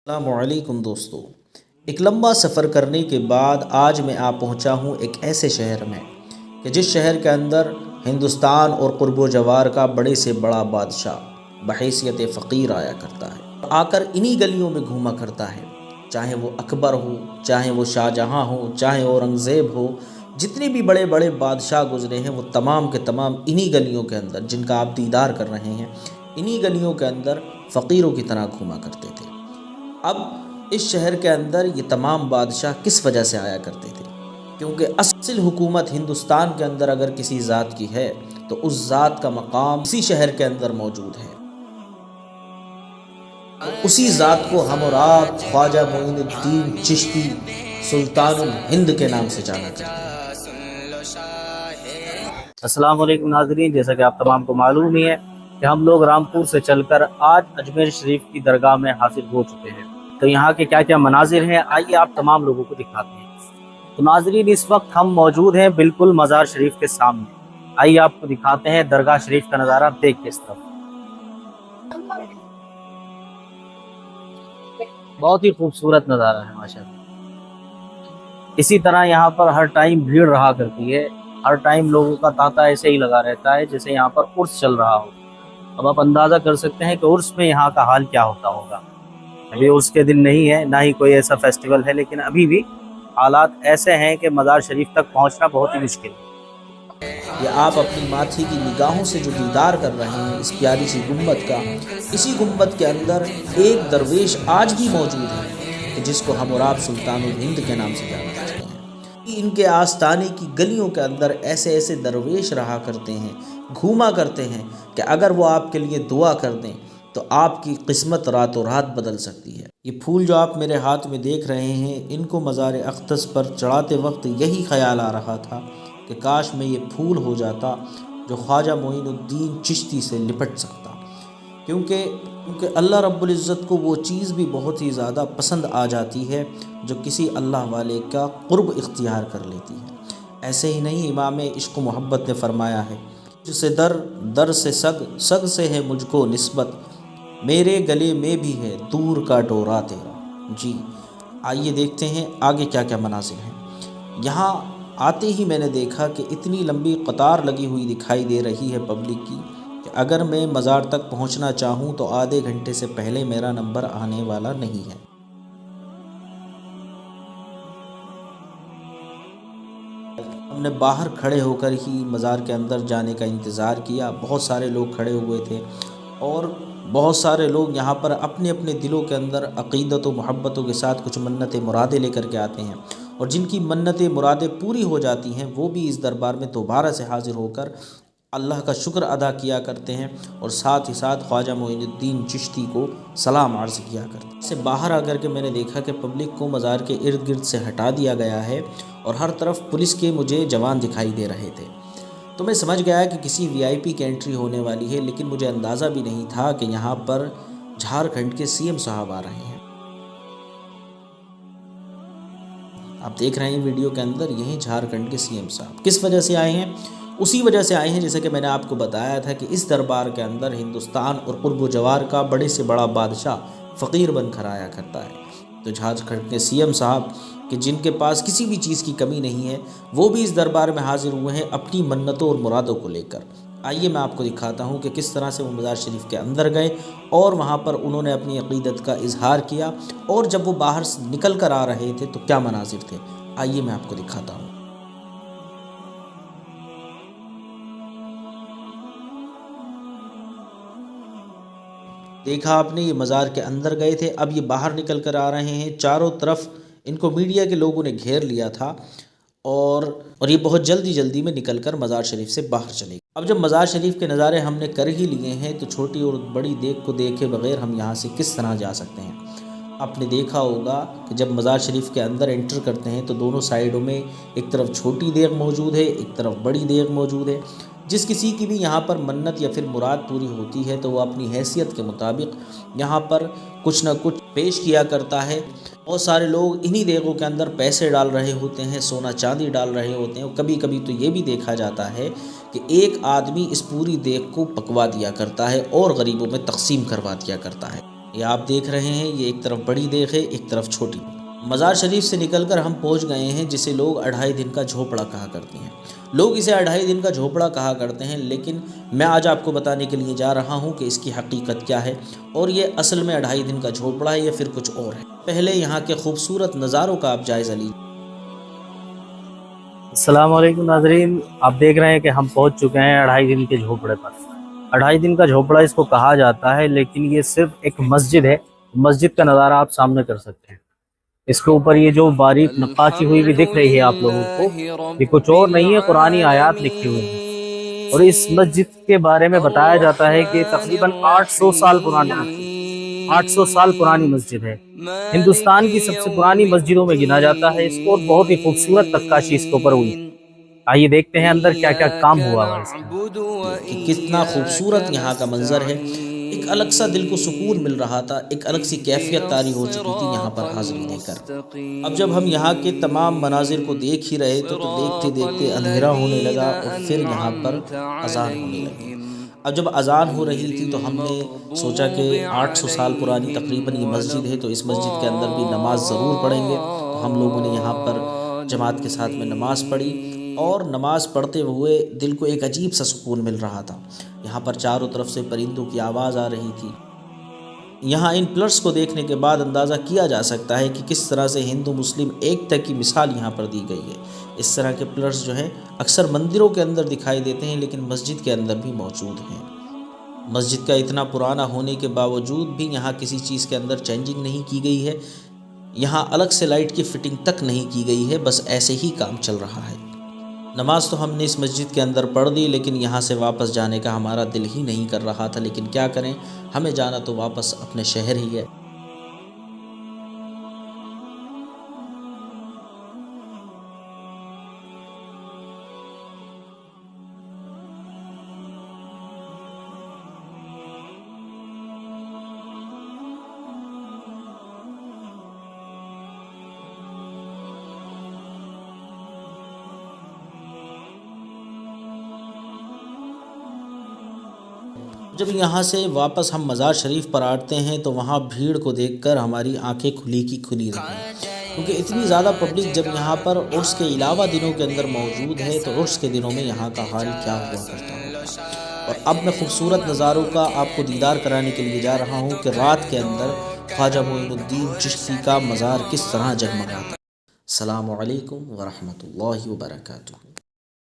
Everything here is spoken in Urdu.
السلام علیکم دوستو، ایک لمبا سفر کرنے کے بعد آج میں پہنچا ہوں ایک ایسے شہر میں کہ جس شہر کے اندر ہندوستان اور قرب و جوار کا بڑے سے بڑا بادشاہ بحیثیت فقیر آیا کرتا ہے، آ کر انہی گلیوں میں گھوما کرتا ہے، چاہے وہ اکبر ہو، چاہے وہ شاہ جہاں ہو، چاہے اورنگزیب ہو، جتنے بھی بڑے بڑے بادشاہ گزرے ہیں وہ تمام کے تمام انہی گلیوں کے اندر، جن کا آپ دیدار کر رہے ہیں، انہی گلیوں کے اندر فقیروں کی طرح گھوما کرتے تھے۔ اب اس شہر کے اندر یہ تمام بادشاہ کس وجہ سے آیا کرتے تھے؟ کیونکہ اصل حکومت ہندوستان کے اندر اگر کسی ذات کی ہے تو اس ذات کا مقام اسی شہر کے اندر موجود ہے، اور اسی ذات کو ہم اور آپ خواجہ معین الدین چشتی سلطان الہند کے نام سے جانا کرتے ہیں۔ السلام علیکم ناظرین، جیسا کہ آپ تمام کو معلوم ہی ہے کہ ہم لوگ رامپور سے چل کر آج اجمیر شریف کی درگاہ میں حاضر ہو چکے ہیں۔ تو یہاں کے کیا کیا مناظر ہیں آئیے آپ تمام لوگوں کو دکھاتے ہیں۔ تو ناظرین، اس وقت ہم موجود ہیں بالکل مزار شریف کے سامنے، آئیے آپ کو دکھاتے ہیں درگاہ شریف کا نظارہ، دیکھ کے اس طرف بہت ہی خوبصورت نظارہ ہے ماشاءاللہ۔ اسی طرح یہاں پر ہر ٹائم بھیڑ رہا کرتی ہے، ہر ٹائم لوگوں کا تانتا ایسے ہی لگا رہتا ہے جیسے یہاں پر عرس چل رہا ہو۔ اب آپ اندازہ کر سکتے ہیں کہ عرس میں یہاں کا حال کیا ہوتا ہوگا۔ ابھی عرس کے دن نہیں ہے، نہ ہی کوئی ایسا فیسٹیول ہے، لیکن ابھی بھی حالات ایسے ہیں کہ مزار شریف تک پہنچنا بہت ہی مشکل ہے۔ یہ آپ اپنی ماتھی کی نگاہوں سے جو دیدار کر رہے ہیں اس پیاری سی گنبد کا، اسی گنبد کے اندر ایک درویش آج بھی موجود ہے کہ جس کو ہم اور آپ سلطان الہند کے نام سے جانا کرتے ہیں۔ ان کے آستانے کی گلیوں کے اندر ایسے ایسے درویش رہا کرتے ہیں، گھوما کرتے ہیں کہ اگر وہ آپ کے لیے دعا کر دیں تو آپ کی قسمت راتوں رات بدل سکتی ہے۔ یہ پھول جو آپ میرے ہاتھ میں دیکھ رہے ہیں، ان کو مزار اقدس پر چڑھاتے وقت یہی خیال آ رہا تھا کہ کاش میں یہ پھول ہو جاتا جو خواجہ معین الدین چشتی سے لپٹ سکتا، کیونکہ اللہ رب العزت کو وہ چیز بھی بہت ہی زیادہ پسند آ جاتی ہے جو کسی اللہ والے کا قرب اختیار کر لیتی ہے۔ ایسے ہی نہیں، امام عشق و محبت نے فرمایا ہے، مجھ سے در، در سے سگ، سگ سے ہے مجھ کو نسبت، میرے گلے میں بھی ہے دور کا ڈورا تیرا۔ جی آئیے دیکھتے ہیں آگے کیا کیا مناظر ہیں۔ یہاں آتے ہی میں نے دیکھا کہ اتنی لمبی قطار لگی ہوئی دکھائی دے رہی ہے پبلک کی کہ اگر میں مزار تک پہنچنا چاہوں تو آدھے گھنٹے سے پہلے میرا نمبر آنے والا نہیں ہے۔ ہم نے باہر کھڑے ہو کر ہی مزار کے اندر جانے کا انتظار کیا، بہت سارے لوگ کھڑے ہوئے تھے اور بہت سارے لوگ یہاں پر اپنے اپنے دلوں کے اندر عقیدت و محبتوں کے ساتھ کچھ منتیں مرادیں لے کر کے آتے ہیں، اور جن کی منتیں مرادیں پوری ہو جاتی ہیں وہ بھی اس دربار میں دوبارہ سے حاضر ہو کر اللہ کا شکر ادا کیا کرتے ہیں، اور ساتھ ہی ساتھ خواجہ معین الدین چشتی کو سلام عرض کیا کرتے ہیں۔ سے باہر آ کر کے میں نے دیکھا کہ پبلک کو مزار کے ارد گرد سے ہٹا دیا گیا ہے اور ہر طرف پولیس کے مجھے جوان دکھائی دے رہے تھے، تو میں سمجھ گیا کہ کسی وی آئی پی کی انٹری ہونے والی ہے، لیکن مجھے اندازہ بھی نہیں تھا کہ یہاں پر جھارکھنڈ کے سی ایم صاحب آ رہے ہیں۔ آپ دیکھ رہے ہیں ویڈیو کے اندر، یہیں جھارکھنڈ کے سی ایم صاحب کس وجہ سے آئے ہیں؟ اسی وجہ سے آئے ہیں جیسے کہ میں نے آپ کو بتایا تھا کہ اس دربار کے اندر ہندوستان اور قرب و جوار کا بڑے سے بڑا بادشاہ فقیر بن کر آیا کرتا ہے۔ تو جھارکھنڈ کے سی ایم صاحب کہ جن کے پاس کسی بھی چیز کی کمی نہیں ہے، وہ بھی اس دربار میں حاضر ہوئے ہیں اپنی منتوں اور مرادوں کو لے کر۔ آئیے میں آپ کو دکھاتا ہوں کہ کس طرح سے وہ مزار شریف کے اندر گئے اور وہاں پر انہوں نے اپنی عقیدت کا اظہار کیا، اور جب وہ باہر نکل کر آ رہے تھے تو کیا مناظر تھے، آئیے میں آپ کو دکھاتا ہوں۔ دیکھا آپ نے، یہ مزار کے اندر گئے تھے، اب یہ باہر نکل کر آ رہے ہیں، چاروں طرف ان کو میڈیا کے لوگوں نے گھیر لیا تھا، اور یہ بہت جلدی میں نکل کر مزار شریف سے باہر چلے گئے۔ اب جب مزار شریف کے نظارے ہم نے کر ہی لیے ہیں تو چھوٹی اور بڑی دیگ کو دیکھے بغیر ہم یہاں سے کس طرح جا سکتے ہیں؟ آپ نے دیکھا ہوگا کہ جب مزار شریف کے اندر انٹر کرتے ہیں تو دونوں سائیڈوں میں ایک طرف چھوٹی دیگ موجود ہے، ایک طرف بڑی دیگ موجود ہے۔ جس کسی کی بھی یہاں پر منت یا پھر مراد پوری ہوتی ہے تو وہ اپنی حیثیت کے مطابق یہاں پر کچھ نہ کچھ پیش کیا کرتا ہے۔ بہت سارے لوگ انہی دیگوں کے اندر پیسے ڈال رہے ہوتے ہیں، سونا چاندی ڈال رہے ہوتے ہیں، اور کبھی کبھی تو یہ بھی دیکھا جاتا ہے کہ ایک آدمی اس پوری دیگ کو پکوا دیا کرتا ہے اور غریبوں میں تقسیم کروا دیا کرتا ہے۔ یہ آپ دیکھ رہے ہیں، یہ ایک طرف بڑی دیگ ہے، ایک طرف چھوٹی۔ مزار شریف سے نکل کر ہم پہنچ گئے ہیں جسے لوگ 2.5 دن کا جھوپڑا کہا کرتے ہیں۔ لوگ اسے 2.5 دن کا جھوپڑا کہا کرتے ہیں، لیکن میں آج آپ کو بتانے کے لیے جا رہا ہوں کہ اس کی حقیقت کیا ہے، اور یہ اصل میں 2.5 دن کا جھوپڑا ہے یا پھر کچھ اور ہے۔ پہلے یہاں کے خوبصورت نظاروں کا آپ جائزہ لیجیے۔ السلام علیکم ناظرین، آپ دیکھ رہے ہیں کہ ہم پہنچ چکے ہیں 2.5 دن کے جھوپڑے پر۔ 2.5 دن کا جھوپڑا اس کو کہا جاتا ہے، لیکن یہ صرف ایک مسجد ہے۔ مسجد کا نظارہ آپ سامنے کر سکتے ہیں۔ اس کے اوپر یہ جو باریک نقاشی ہوئی بھی دکھ رہی ہے آپ لوگوں کو، یہ کچھ اور نہیں ہے، قرآنی آیات لکھی ہوئی ہیں۔ اور اس مسجد کے بارے میں بتایا جاتا ہے کہ تقریباً 800 سال پرانی مسجد، 800 سال پرانی مسجد ہے۔ ہندوستان کی سب سے پرانی مسجدوں میں گنا جاتا ہے اس کو، اور بہت ہی خوبصورت نقاشی اس کے اوپر ہوئی۔ آئیے دیکھتے ہیں اندر کیا کیا کام ہوا ہوا اس میں۔ کہ کتنا خوبصورت یہاں کا منظر ہے۔ ایک الگ سا دل کو سکون مل رہا تھا، ایک الگ سی کیفیت طاری ہو چکی تھی یہاں پر حاضری دے کر۔ اب جب ہم یہاں کے تمام مناظر کو دیکھ ہی رہے تو دیکھتے دیکھتے اندھیرا ہونے لگا، اور پھر یہاں پر اذان ہونے لگی۔ اب جب اذان ہو رہی تھی تو ہم نے سوچا کہ 800 سال پرانی تقریباً یہ مسجد ہے، تو اس مسجد کے اندر بھی نماز ضرور پڑھیں گے۔ تو ہم لوگوں نے یہاں پر جماعت کے ساتھ میں نماز پڑھی، اور نماز پڑھتے ہوئے دل کو ایک عجیب سا سکون مل رہا تھا۔ یہاں پر چاروں طرف سے پرندوں کی آواز آ رہی تھی۔ یہاں ان پلرس کو دیکھنے کے بعد اندازہ کیا جا سکتا ہے کہ کس طرح سے ہندو مسلم ایکتا کی مثال یہاں پر دی گئی ہے۔ اس طرح کے پلرس جو ہیں اکثر مندروں کے اندر دکھائی دیتے ہیں، لیکن مسجد کے اندر بھی موجود ہیں۔ مسجد کا اتنا پرانا ہونے کے باوجود بھی یہاں کسی چیز کے اندر چینجنگ نہیں کی گئی ہے۔ یہاں الگ سے لائٹ کی فٹنگ تک نہیں کی گئی ہے، بس ایسے ہی کام چل رہا ہے۔ نماز تو ہم نے اس مسجد کے اندر پڑھ دی، لیکن یہاں سے واپس جانے کا ہمارا دل ہی نہیں کر رہا تھا، لیکن کیا کریں، ہمیں جانا تو واپس اپنے شہر ہی ہے۔ جب یہاں سے واپس ہم مزار شریف پر آتے ہیں تو وہاں بھیڑ کو دیکھ کر ہماری آنکھیں کھلی کی کھلی رہیں، کیونکہ اتنی زیادہ پبلک جب یہاں پر عرس کے علاوہ دنوں کے اندر موجود ہے تو عرس کے دنوں میں یہاں کا حال کیا ہوا کرتا ہوگا۔ اور اب میں خوبصورت نظاروں کا آپ کو دیدار کرانے کے لیے جا رہا ہوں کہ رات کے اندر خواجہ معین الدین چشتی کا مزار کس طرح جگمگاتا ہے۔ السلام علیکم ورحمۃ اللہ وبرکاتہ۔